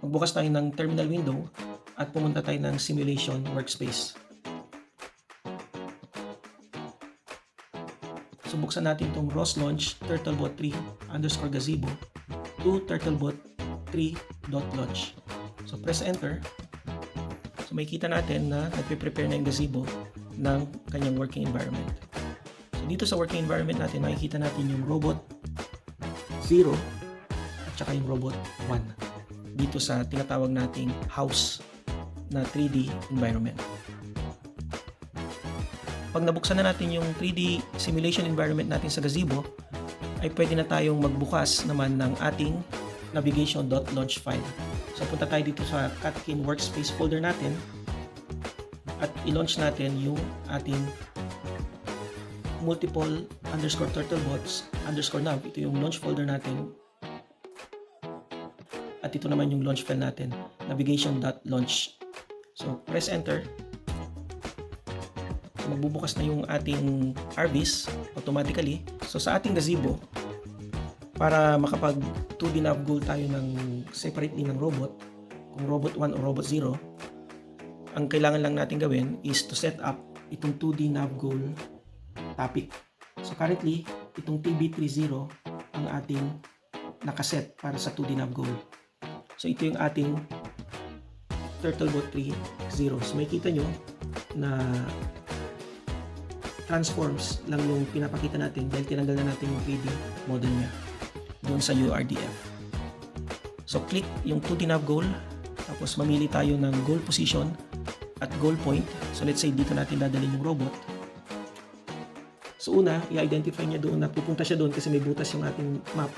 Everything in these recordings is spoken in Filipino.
Magbukas tayo ng terminal window at pumunta tayo ng simulation workspace. So buksan natin itong ROS launch turtlebot3_gazebo to turtlebot3.launch. So press enter. So makikita natin na nagpe-prepare na yung gazebo ng kanyang working environment. So dito sa working environment natin, makikita natin yung robot 0 at saka yung robot 1 dito sa tinatawag nating house na 3D environment. Pag nabuksan na natin yung 3D simulation environment natin sa gazebo, ay pwede na tayong magbukas naman ng ating navigation.launch file. So punta tayo dito sa Catkin workspace folder natin at i-launch natin yung ating multiple_turtlebots_nav. Ito yung launch folder natin. At ito naman yung launch file natin, navigation.launch. So press enter. So magbubukas na yung ating RVs automatically. So sa ating gazebo, para makapag 2D nav goal tayo ng separately ng robot, kung robot 1 o robot 0, ang kailangan lang natin gawin is to set up itong 2D nav goal topic. So currently, itong TB30 ang ating nakaset para sa 2D nav goal. So ito yung ating turtlebot3 0. So makikita nyo na transforms lang yung pinapakita natin dahil tinanggal na natin yung 3D model niya doon sa URDF. So click yung 2D nav goal, tapos mamili tayo ng goal position at goal point. So let's say dito natin dadalhin yung robot. So una, i-identify niya doon na pupunta siya doon kasi may butas yung ating map.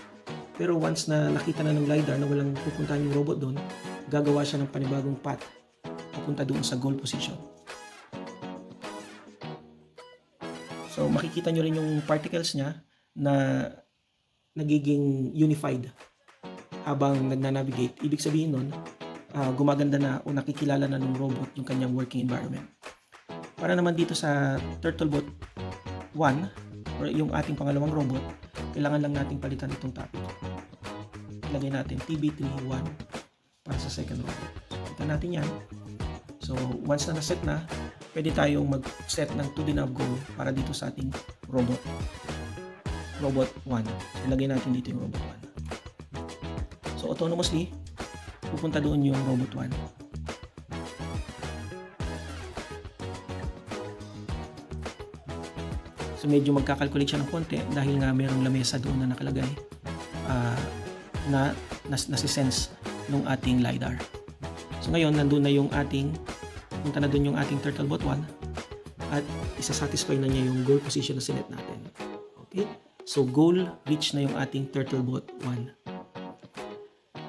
Pero once na nakita na ng LiDAR na walang pupuntahan yung robot doon, gagawa siya ng panibagong path papunta doon sa goal position. So makikita nyo rin yung particles niya na nagiging unified habang nagna-navigate. Ibig sabihin nun, gumaganda na o nakikilala na ng robot yung kanyang working environment. Para naman dito sa Turtlebot 1 or yung ating pangalawang robot, kailangan lang nating palitan itong topic. Ilagay natin TB31 para sa second robot. So, kita natin yan. So once na naset na, pwede tayong mag-set ng 2D nav goal para dito sa ating robot 1. Ilagay natin dito yung robot 1. So autonomously, pupunta doon yung robot 1. So medyo magkakalculate siya ng konti dahil nga mayroong lamesa doon na nakalagay na nasisense ng ating LiDAR. So ngayon, nandun na yung ating, punta na doon yung ating Turtlebot 1 at isasatisfy na niya yung goal position na sinet natin. Okay? So goal reach na yung ating Turtlebot 1.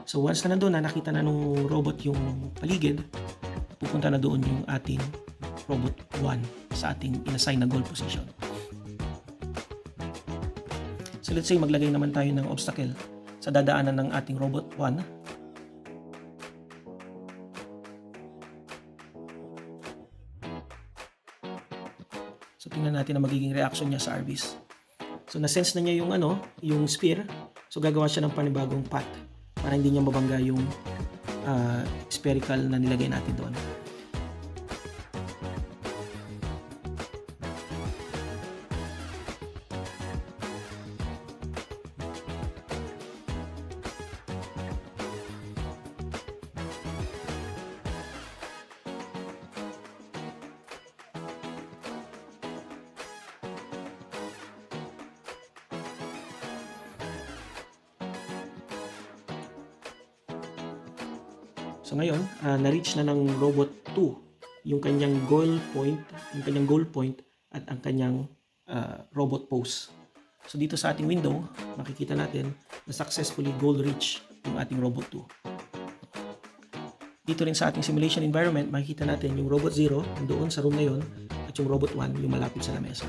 So once na nandun na, nakita na nung robot yung paligid, pupunta na doon yung ating robot 1 sa ating inassign na goal position. So let's say maglagay naman tayo ng obstacle sa dadaanan ng ating robot 1. So tingnan natin ang magiging reaction niya sa RVs. So na-sense na niya yung yung sphere. So gagawa siya ng panibagong path para hindi niya mabangga yung spherical na nilagay natin doon. So ngayon, na-reach na ng robot 2 yung kanyang goal point at ang kanyang robot pose. So dito sa ating window, makikita natin na successfully goal reach yung ating robot 2. Dito rin sa ating simulation environment, makikita natin yung robot 0 nandoon sa room na yon at yung robot 1 yung malapit sa lamesa.